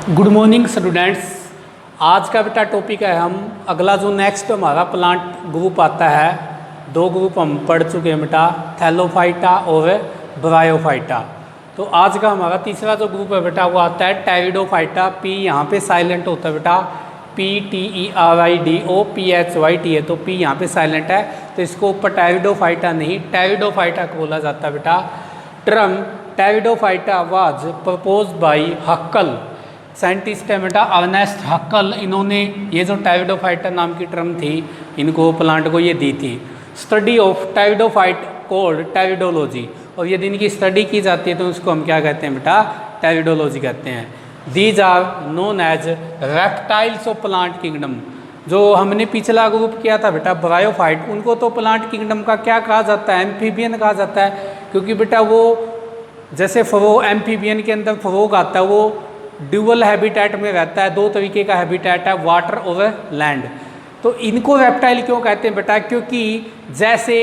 Good morning students. आज का बेटा टॉपिक है हम अगला जो नेक्स्ट हमारा प्लांट ग्रुप आता है, दो ग्रुप हम पढ़ चुके हैं बेटा, थैलोफाइटा और ब्रायोफाइटा। तो आज का हमारा तीसरा जो ग्रुप है बेटा वो आता है टेरिडोफाइटा। पी यहाँ पे साइलेंट होता है बेटा, PTERIDOPHYT है, तो पी यहाँ पे साइलेंट है, तो इसको ऊपर टेरिडोफाइटा नहीं टेरिडोफाइटा को बोला जाता है बेटा। Term pteridophyta was propose by हक्कल, scientist है बेटा अर्नेस्ट हक्कल। इन्होंने ये जो टेरिडोफाइटा नाम की टर्म थी इनको प्लांट को ये दी थी। Study of pteridophyte cold pteridology, और यदि इनकी स्टडी की जाती है तो उसको हम क्या कहते हैं बेटा, टेरिडोलॉजी कहते हैं। These are known as reptiles of plant kingdom. जो हमने पिछला ग्रुप किया था बेटा ब्रायोफाइट, उनको तो प्लांट किंगडम का क्या कहा जाता है, एम्फीबियन कहा जाता है, क्योंकि बेटा वो जैसे फ्रो एम्फीबियन के अंदर फ्रोग आता है वो ड्यूअल हैबिटेट में रहता है, दो तरीके का हैबिटेट है, वाटर और लैंड। तो इनको रेप्टाइल क्यों कहते हैं बेटा, क्योंकि जैसे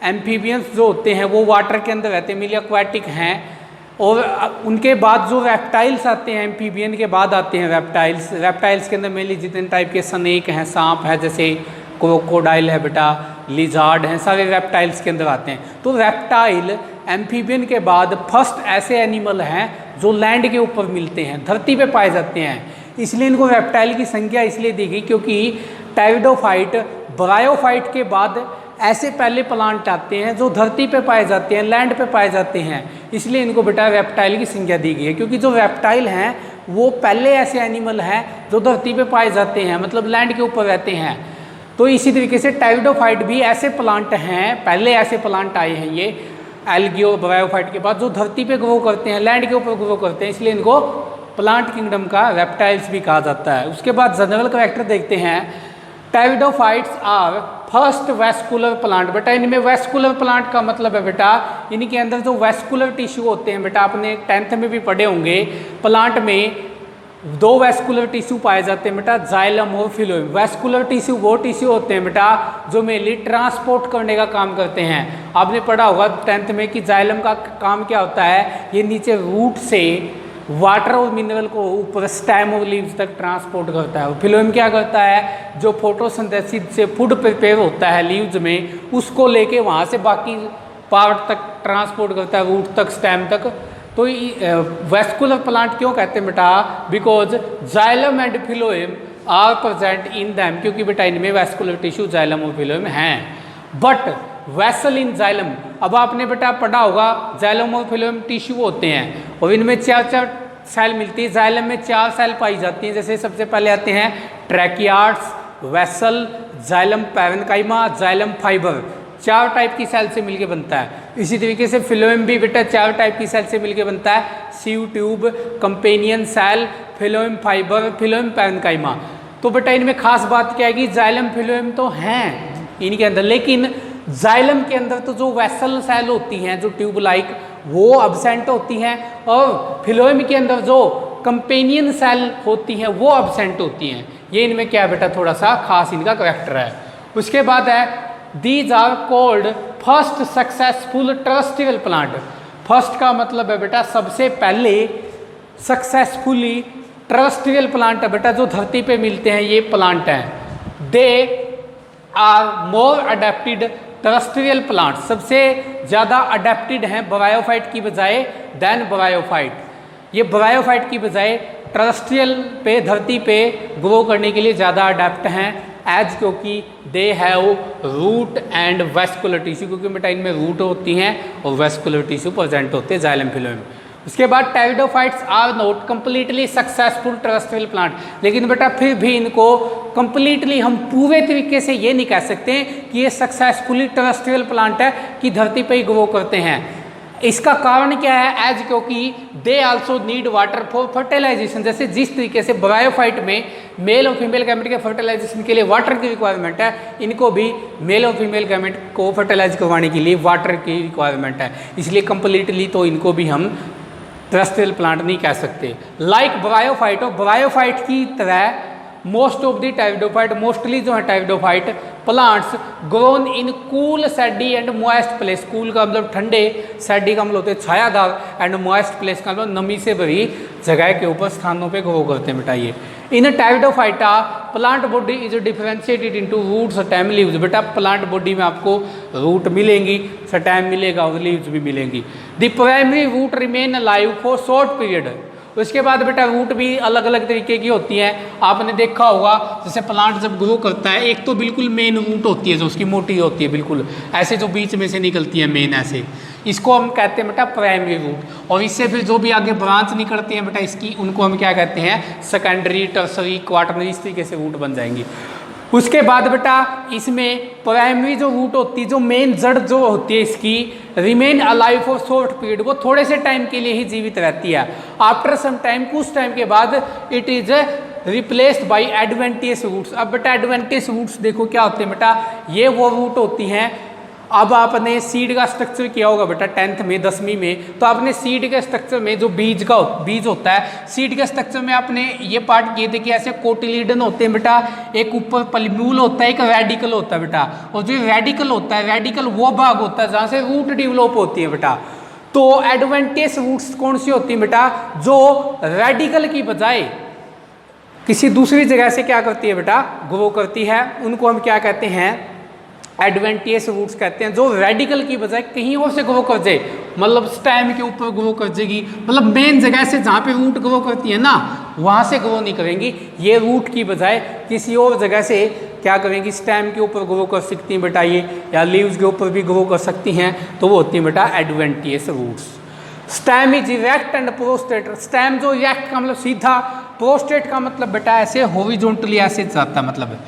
एम्फीबियंस जो होते हैं वो वाटर के अंदर रहते हैं, मिली एक्वाटिक हैं, और उनके बाद जो रेप्टाइल्स आते हैं एम्फीबियन के बाद आते हैं रेप्टाइल्स। रेप्टाइल्स के अंदर मेनली जितने टाइप के स्नेक हैं, सांप है, जैसे क्रोकोडाइल है बेटा, लिजार्ड हैं, सारे रेप्टाइल्स के अंदर आते हैं। तो रेप्टाइल एम्फीबियन के बाद फर्स्ट ऐसे एनिमल हैं जो लैंड के ऊपर मिलते हैं, धरती पे पाए जाते हैं, इसलिए इनको रेप्टाइल की संख्या इसलिए दी गई क्योंकि टेरिडोफाइट ब्रायोफाइट के बाद ऐसे पहले प्लांट आते हैं जो धरती पे पाए जाते हैं, लैंड पे पाए जाते हैं, इसलिए इनको बेटा रेप्टाइल की संख्या दी गई है। क्योंकि जो रेप्टाइल हैं वो पहले ऐसे एनिमल हैं जो धरती पे पाए जाते हैं, मतलब लैंड के ऊपर रहते हैं। तो इसी तरीके से टेरिडोफाइट भी ऐसे प्लांट हैं, पहले ऐसे प्लांट आए हैं ये एल्गी और ब्रायोफाइट के बाद, जो धरती पे ग्रो करते हैं, लैंड के ऊपर ग्रो करते हैं, इसलिए इनको प्लांट किंगडम का रेप्टाइल्स भी कहा जाता है। उसके बाद जनरल कैरेक्टर देखते हैं। Pteridophytes are first vascular plant. बेटा इनमें वेस्कुलर प्लांट का मतलब है बेटा इनके अंदर जो वेस्कुलर टिश्यू होते हैं, बेटा आपने 10th में भी पढ़े होंगे, प्लांट में दो वेस्कुलर टिश्यू पाए जाते हैं बेटा, जाइलम और फिलोएम। वेस्कुलर टिश्यू वो टिश्यू होते हैं बेटा जो मेनली ट्रांसपोर्ट करने का काम करते हैं। आपने पढ़ा होगा 10th में कि जाइलम का काम क्या होता है, ये नीचे रूट से वाटर और मिनरल को ऊपर स्टेम और लीव्स तक ट्रांसपोर्ट करता है। और फिलोएम क्या करता है, जो फोटोसिंथेसिस से फूड प्रिपेयर होता है लीव्स में, उसको लेके वहाँ से बाकी पार्ट तक ट्रांसपोर्ट करता है, रूट तक, स्टेम तक। तो वेस्कुलर प्लांट क्यों कहते हैं बेटा, because xylem and phloem are present in them, क्योंकि बेटा इनमें वेस्कुलर टिश्यू जाइलम और फिलोएम हैं। बट वेसल इन जाइलम, अब आपने बेटा पढ़ा होगा जाइलम और फिलोएम टिश्यू होते हैं और इनमें 4 सेल मिलती है। जाइलम में 4 सेल पाई जाती हैं, जैसे सबसे पहले आते हैं tracheids, vessel, xylem parenchyma, xylem fibre, 4 type की सेल से मिलके बनता है। इसी तरीके से फिलोएम भी बेटा 4 टाइप की सेल से मिलके बनता है, sieve tube, companion cell, phloem fibre, phloem parenchyma. तो बेटा इनमें खास बात क्या है कि जाइलम फिलोएम तो हैं इनके अंदर, लेकिन जाइलम के अंदर तो जो वेसल सेल होती हैं जो ट्यूब लाइक वो एब्सेंट होती हैं, और फिलोएम के अंदर जो कंपेनियन सेल होती हैं वो एब्सेंट होती हैं। ये इनमें क्या है बेटा थोड़ा सा खास इनका कैरेक्टर है। उसके बाद है these are called first successful terrestrial plant. First का मतलब है बेटा सबसे पहले सक्सेसफुली टेरेस्ट्रियल प्लांट है बेटा जो धरती पे मिलते हैं ये प्लांट हैं। They are more adapted terrestrial plant, सबसे ज़्यादा अडेप्टेड हैं ब्रायोफाइट की बजाय देन ब्रायोफाइट। ये ब्रायोफाइट की बजाय टेरेस्ट्रियल पे धरती पे ग्रो करने के लिए ज़्यादा अडेप्ट हैं, एज क्योंकि they have root and vascular tissue, क्योंकि बेटा इनमें रूट होती हैं और वेस्कुलर टिश्यू प्रेजेंट होते हैं जाइलम फिलोएम। उसके बाद pteridophytes are not completely successful terrestrial plant, लेकिन बेटा फिर भी इनको कंप्लीटली हम पूरे तरीके से ये नहीं कह सकते कि ये सक्सेसफुली टेरेस्ट्रियल प्लांट है कि धरती पे ही ग्रो करते हैं। इसका कारण क्या है, एज क्योंकि they also need water for fertilisation. जैसे जिस तरीके से ब्रायोफाइट में मेल और फीमेल गैमेट के फर्टिलाइजेशन के लिए वाटर की रिक्वायरमेंट है, इनको भी मेल और फीमेल गैमेट को फर्टिलाइज करवाने के लिए वाटर की रिक्वायरमेंट है, इसलिए कंप्लीटली तो इनको भी हम टेरेस्ट्रियल प्लांट नहीं कह सकते। लाइक ब्रायोफाइट, और ब्रायोफाइट की तरह most of the pteridophyte, mostly जो है pteridophyte plants grown in cool सैडी and moist place. Cool का मतलब ठंडे, सैडी का मतलब होते हैं छायादार, एंड मॉइस्ट प्लेस का मतलब नमी से भरी जगह के ऊपर स्थानों पे ग्रो करते हैं बेटा ये। In pteridophyta plant body is differentiated into root stem leaves. बेटा प्लांट बॉडी में आपको रूट मिलेंगी, स्टेम मिलेगा और लीव्स भी मिलेंगी। The primary root remain alive for short period. उसके बाद बेटा रूट भी अलग अलग तरीके की होती हैं, आपने देखा होगा जैसे प्लांट जब ग्रो करता है, एक तो बिल्कुल मेन रूट होती है जो उसकी मोटी होती है बिल्कुल ऐसे, जो बीच में से निकलती है मेन ऐसे, इसको हम कहते हैं बेटा प्राइमरी रूट। और इससे फिर जो भी आगे ब्रांच निकलती हैं बेटा इसकी, उनको हम क्या कहते हैं, सेकेंडरी, टर्सरी, क्वार्टरनरी, इस तरीके से रूट बन जाएंगी। उसके बाद बेटा इसमें प्राइमरी जो रूट होती है, जो मेन जड़ जो होती है इसकी, remain alive for short period, वो थोड़े से टाइम के लिए ही जीवित रहती है। आफ्टर सम टाइम, कुछ टाइम के बाद it is replaced by adventitious roots. अब बेटा एडवेंटियस रूट्स देखो क्या होते हैं बेटा, ये वो रूट होती हैं। अब आपने सीड का स्ट्रक्चर किया होगा बेटा 10th में 10वीं में, तो आपने सीड के स्ट्रक्चर में जो बीज होता है, सीड के स्ट्रक्चर में आपने ये पार्ट किए थे कि ऐसे कोटिलीडन होते हैं बेटा, एक ऊपर पल्म्यूल होता है, एक रेडिकल होता है बेटा। और जो रेडिकल होता है, रेडिकल वो भाग होता है जहाँ से रूट डेवलप होती है बेटा। तो एडवेंटियस रूट्स कौन सी होती है बेटा, जो रेडिकल की बजाय किसी दूसरी जगह से क्या करती है बेटा, ग्रो करती है, उनको हम क्या कहते हैं, एडवेंटियस रूट्स कहते हैं। जो रेडिकल की बजाय कहीं और से ग्रो कर जाए, मतलब स्टेम के ऊपर ग्रो कर जाएगी, मतलब मेन जगह से जहाँ पे रूट ग्रो करती है ना, वहाँ से ग्रो नहीं करेंगी, ये रूट की बजाय किसी और जगह से क्या करेंगी, स्टेम के ऊपर ग्रो कर सकती हैं बेटा ये, या लीव्स के ऊपर भी ग्रो कर सकती हैं, तो वो होती है बेटा adventitious roots. Stem is erect and prostrate. Stem जो इरेक्ट का मतलब सीधा, प्रोस्ट्रेट का मतलब बेटा ऐसे हॉरिजॉन्टली ऐसे जाता है, मतलब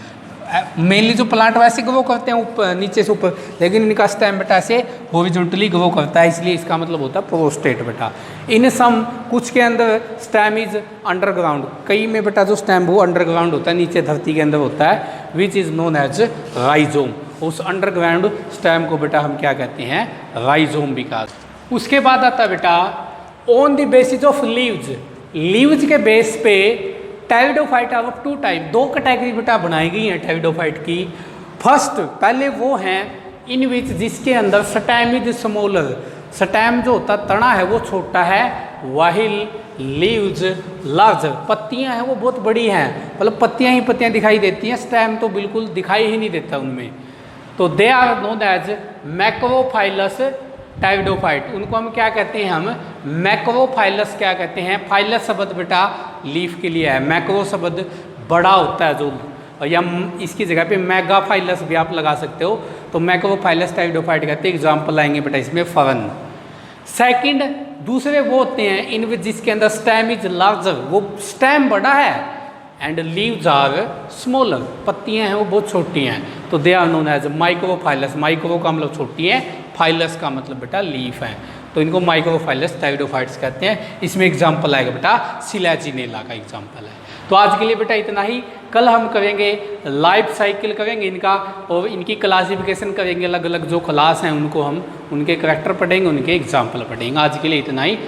मेनली जो प्लांट वैसे ग्रो करते हैं ऊपर नीचे से ऊपर, लेकिन इनका स्टेम बेटा ऐसे हॉरिजॉन्टली ग्रो करता है, इसलिए इसका मतलब होता है प्रोस्टेट बेटा। इन सम, कुछ के अंदर स्टेम इज अंडरग्राउंड, कई में बेटा जो स्टेम वो अंडरग्राउंड होता है, नीचे धरती के अंदर होता है, which is known as rhizome. उस अंडरग्राउंड स्टेम को बेटा हम क्या कहते हैं, राइजोम भी कहते। उसके बाद आता है बेटा on the basis of leaves. Leaves के बेस पे टेरिडोफाइट ऑफ 2 टाइप, 2 कैटेगरी बेटा बनाई गई हैं टेरिडोफाइट की। फर्स्ट, पहले वो हैं इन विच जिसके अंदर स्टेम इज स्मॉलर, स्टेम जो होता तना है वो छोटा है, वाहिल लीव्स लार्जर, पत्तियां हैं वो बहुत बड़ी हैं, मतलब पत्तियां ही पत्तियां दिखाई देती हैं, स्टेम तो बिल्कुल दिखाई ही नहीं देता उनमें। तो they are known as macrophyllous pteridophyte. उनको हम क्या कहते हैं, हम मैक्रोफाइलस क्या कहते हैं। फाइलस शब्द बेटा लीफ के लिए है, मैक्रो शब्द बड़ा होता है जो, या इसकी जगह पे मेगाफाइलस भी आप लगा सकते हो, तो मैक्रोफाइलस टेरिडोफाइट कहते हैं। एग्जाम्पल आएंगे बेटा इसमें फरन। सेकंड, दूसरे वो होते हैं इन विच जिसके अंदर स्टेम इज लार्जर, वो स्टेम बड़ा है, एंड लीव्स आर स्मॉलर, पत्तियां हैं वो बहुत छोटी हैं, तो they are known as microphylls. Micro का मतलब छोटी है, फाइलस का मतलब बेटा लीफ है, तो इनको माइक्रोफाइलस टेरिडोफाइट्स कहते हैं। इसमें एग्जाम्पल आएगा बेटा सिलाजिनेला का एग्जाम्पल है। तो आज के लिए बेटा इतना ही, कल हम करेंगे लाइफ साइकिल करेंगे इनका, और इनकी क्लासिफिकेशन करेंगे, अलग अलग जो क्लास हैं उनको हम उनके करैक्टर पढ़ेंगे, उनके एग्जाम्पल पढ़ेंगे। आज के लिए इतना ही।